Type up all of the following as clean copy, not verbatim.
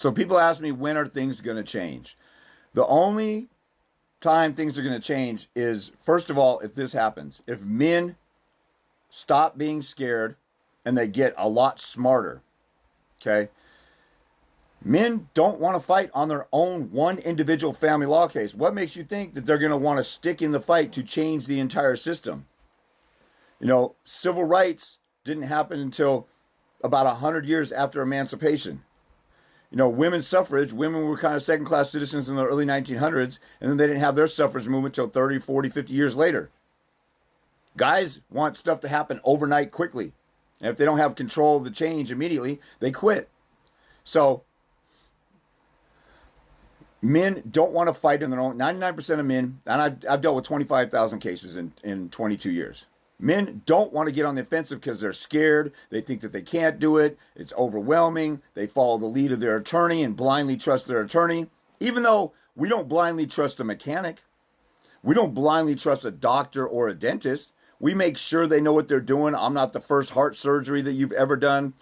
So people ask me, when are things going to change? The only time things are going to change is, first of all, if this happens, if men stop being scared and they get a lot smarter. Okay. Men don't want to fight on their own one individual family law case. What makes you think that they're going to want to stick in the fight to change the entire system? You know, civil rights didn't happen until about 100 years after emancipation. You know, women's suffrage, women were kind of second-class citizens in the early 1900s, and then they didn't have their suffrage movement until 30, 40, 50 years later. Guys want stuff to happen overnight quickly. And if they don't have control of the change immediately, they quit. So men don't want to fight in their own. 99% of men, and I've dealt with 25,000 cases in 22 years. Men don't want to get on the offensive because they're scared. They think that they can't do it. It's overwhelming. They follow the lead of their attorney and blindly trust their attorney. Even though we don't blindly trust a mechanic, we don't blindly trust a doctor or a dentist. We make sure they know what they're doing. I'm not the first heart surgery that you've ever done.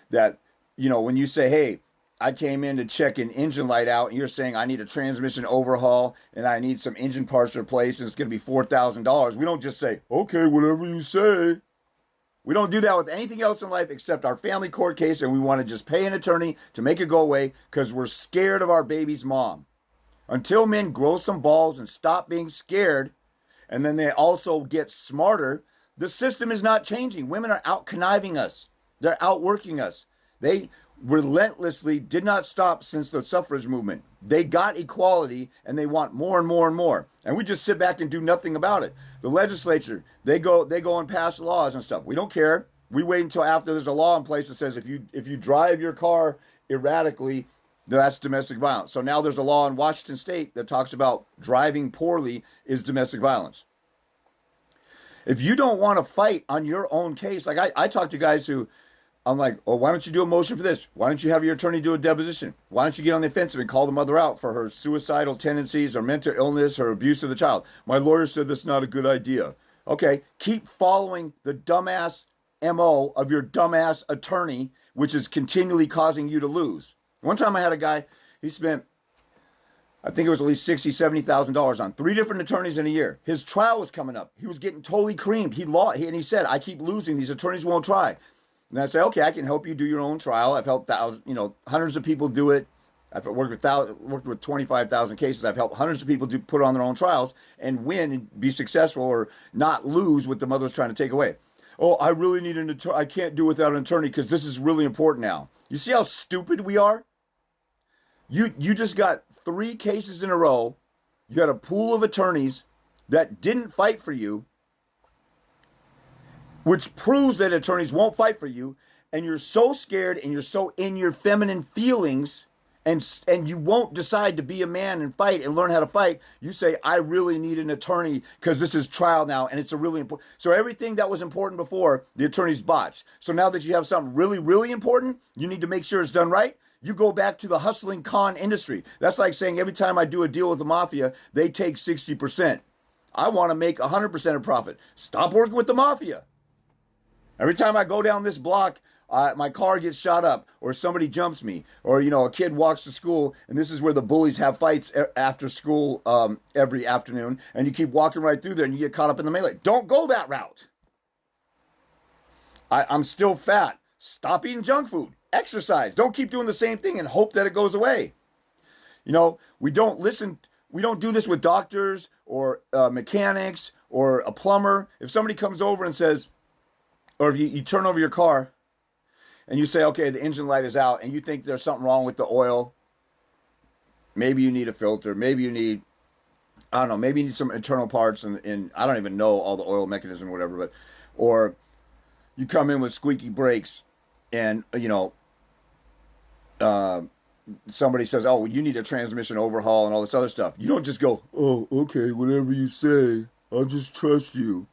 That, you know, when you say, hey, I came in to check an engine light out, and you're saying I need a transmission overhaul and I need some engine parts replaced, and it's going to be $4,000. We don't just say, okay, whatever you say. We don't do that with anything else in life except our family court case, and we want to just pay an attorney to make it go away because we're scared of our baby's mom. Until men grow some balls and stop being scared, and then they also get smarter, the system is not changing. Women are out conniving us. They're outworking us. They relentlessly did not stop since the suffrage movement. They got equality and they want more and more and more. And we just sit back and do nothing about it. The legislature, they go and pass laws and stuff. We don't care. We wait until after there's a law in place that says if you drive your car erratically, that's domestic violence. So now there's a law in Washington State that talks about driving poorly is domestic violence. If you don't want to fight on your own case, like I talk to guys who, I'm like, oh, why don't you do a motion for this? Why don't you have your attorney do a deposition? Why don't you get on the offensive and call the mother out for her suicidal tendencies or mental illness or abuse of the child? My lawyer said that's not a good idea. Okay, keep following the dumbass MO of your dumbass attorney, which is continually causing you to lose. One time I had a guy, he spent, I think it was at least $60,000, $70,000 on 3 different attorneys in a year. His trial was coming up. He was getting totally creamed. And he said, I keep losing. These attorneys won't try. And I say, okay, I can help you do your own trial. I've helped hundreds of people do it. I've worked with 25,000 cases. I've helped hundreds of people put on their own trials and win and be successful or not lose what the mother's trying to take away. Oh, I really need an attorney. I can't do without an attorney because this is really important now. You see how stupid we are? You just got 3 cases in a row. You got a pool of attorneys that didn't fight for you, which proves that attorneys won't fight for you, and you're so scared and you're so in your feminine feelings, and you won't decide to be a man and fight and learn how to fight. You say, I really need an attorney because this is trial now, and it's a really important. So everything that was important before, the attorney's botched. So now that you have something really, really important, you need to make sure it's done right. You go back to the hustling con industry. That's like saying every time I do a deal with the mafia, they take 60%. I want to make 100% of profit. Stop working with the mafia. Every time I go down this block, my car gets shot up, or somebody jumps me, or a kid walks to school, and this is where the bullies have fights after school every afternoon, and you keep walking right through there, and you get caught up in the melee. Don't go that route. I'm still fat. Stop eating junk food. Exercise. Don't keep doing the same thing and hope that it goes away. We don't listen. We don't do this with doctors or mechanics or a plumber. If somebody comes over and says, or if you turn over your car and you say, okay, the engine light is out, and you think there's something wrong with the oil. Maybe you need a filter. Maybe you need, I don't know, maybe you need some internal parts, and I don't even know all the oil mechanism or whatever, or you come in with squeaky brakes, and, somebody says, oh, well, you need a transmission overhaul and all this other stuff. You don't just go, oh, okay, whatever you say, I'll just trust you.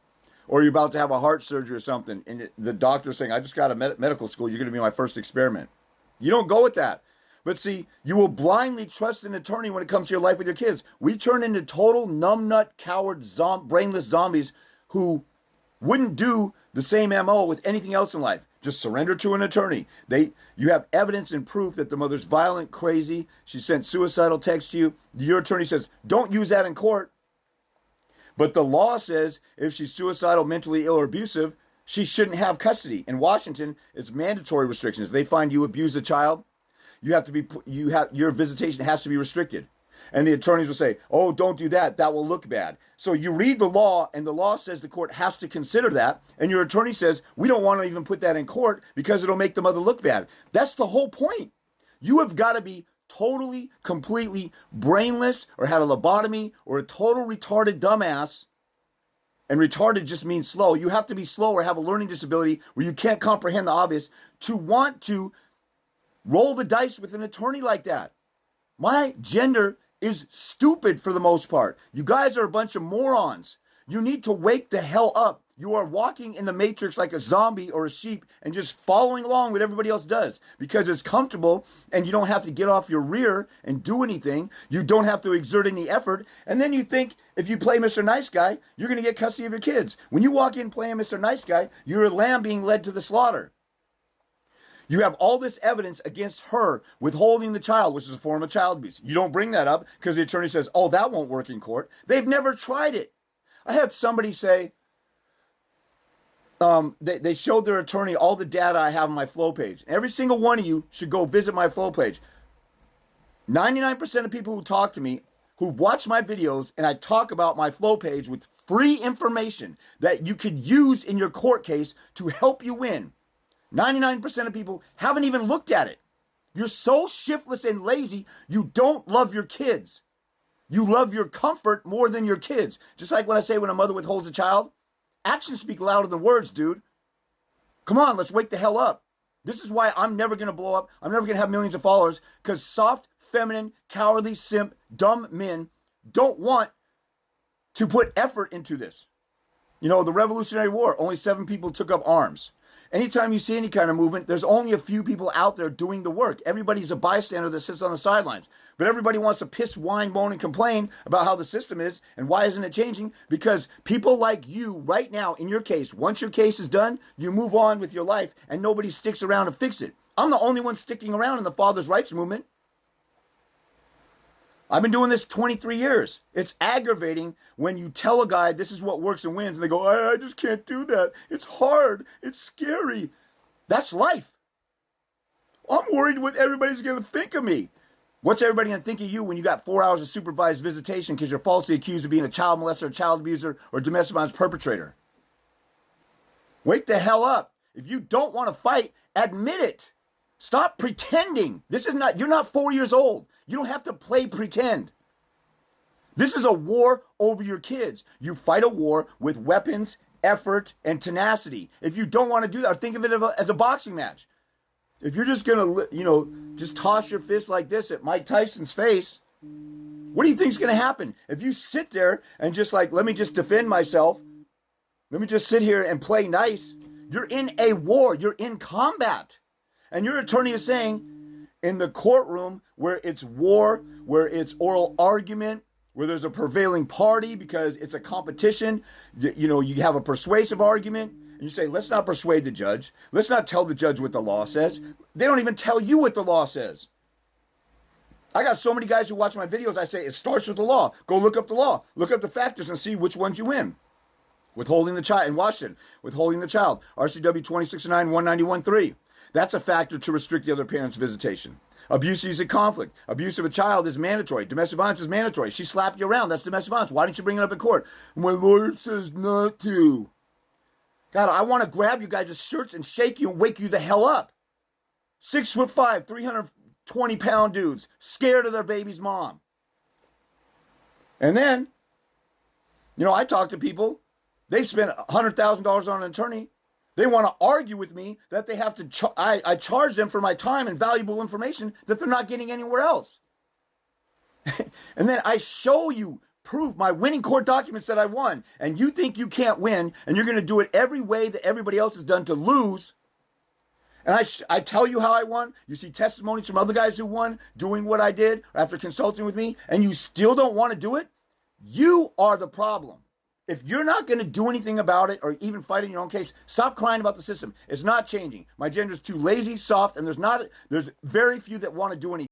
Or you're about to have a heart surgery or something, and the doctor's saying, I just got a medical school, you're going to be my first experiment. You don't go with that. But see, you will blindly trust an attorney when it comes to your life with your kids. We turn into total numbnut, coward, brainless zombies who wouldn't do the same MO with anything else in life. Just surrender to an attorney. You have evidence and proof that the mother's violent, crazy. She sent suicidal texts to you. Your attorney says, don't use that in court. But the law says if she's suicidal, mentally ill, or abusive, she shouldn't have custody. In Washington, it's mandatory restrictions. They find you abuse a child, your visitation has to be restricted. And the attorneys will say, oh, don't do that. That will look bad. So you read the law, and the law says the court has to consider that. And your attorney says, we don't want to even put that in court because it'll make the mother look bad. That's the whole point. You have got to be totally, completely brainless or had a lobotomy or a total retarded dumbass. And retarded just means slow. You have to be slow or have a learning disability where you can't comprehend the obvious to want to roll the dice with an attorney like that. My gender is stupid for the most part. You guys are a bunch of morons. You need to wake the hell up. You are walking in the matrix like a zombie or a sheep and just following along what everybody else does because it's comfortable and you don't have to get off your rear and do anything. You don't have to exert any effort. And then you think if you play Mr. Nice Guy, you're going to get custody of your kids. When you walk in playing Mr. Nice Guy, you're a lamb being led to the slaughter. You have all this evidence against her withholding the child, which is a form of child abuse. You don't bring that up because the attorney says, oh, that won't work in court. They've never tried it. I had somebody say, they showed their attorney all the data I have on my flow page. Every single one of you should go visit my flow page. 99% of people who talk to me, who've watched my videos, and I talk about my flow page with free information that you could use in your court case to help you win. 99% of people haven't even looked at it. You're so shiftless and lazy, you don't love your kids. You love your comfort more than your kids. Just like when I say when a mother withholds a child, actions speak louder than words, dude. Come on, let's wake the hell up. This is why I'm never going to blow up. I'm never going to have millions of followers because soft, feminine, cowardly, simp, dumb men don't want to put effort into this. You know, the Revolutionary War, only 7 people took up arms. Anytime you see any kind of movement, there's only a few people out there doing the work. Everybody's a bystander that sits on the sidelines. But everybody wants to piss, whine, moan, and complain about how the system is and why isn't it changing? Because people like you right now, in your case, once your case is done, you move on with your life and nobody sticks around to fix it. I'm the only one sticking around in the father's rights movement. I've been doing this 23 years. It's aggravating when you tell a guy this is what works and wins, and they go, I just can't do that. It's hard. It's scary. That's life. I'm worried what everybody's going to think of me. What's everybody going to think of you when you got 4 hours of supervised visitation because you're falsely accused of being a child molester, a child abuser, or domestic violence perpetrator? Wake the hell up. If you don't want to fight, admit it. Stop pretending. You're not 4 years old. You don't have to play pretend. This is a war over your kids. You fight a war with weapons, effort, and tenacity. If you don't want to do that, think of it as a boxing match. If you're just going to, just toss your fist like this at Mike Tyson's face, what do you think is going to happen? If you sit there and just let me just defend myself, let me just sit here and play nice, you're in a war. You're in combat. And your attorney is saying in the courtroom where it's war, where it's oral argument, where there's a prevailing party because it's a competition, you have a persuasive argument, and you say, let's not persuade the judge. Let's not tell the judge what the law says. They don't even tell you what the law says. I got so many guys who watch my videos, I say, it starts with the law. Go look up the law. Look up the factors and see which ones you win. Withholding the child in Washington, withholding the child, RCW 2609 191.3. That's a factor to restrict the other parent's visitation. Abuse is a conflict. Abuse of a child is mandatory. Domestic violence is mandatory. She slapped you around. That's domestic violence. Why didn't you bring it up in court? My lawyer says not to. God, I want to grab you guys' shirts and shake you and wake you the hell up. 6'5", 320-pound dudes, scared of their baby's mom. And then, I talk to people. They spent $100,000 on an attorney. They want to argue with me that they have to, I charge them for my time and valuable information that they're not getting anywhere else. And then I show you proof, my winning court documents that I won. And you think you can't win, and you're going to do it every way that everybody else has done to lose. And I tell you how I won. You see testimonies from other guys who won doing what I did after consulting with me, and you still don't want to do it? You are the problem. If you're not going to do anything about it or even fight in your own case, stop crying about the system. It's not changing. My gender is too lazy, soft, and there's very few that want to do anything.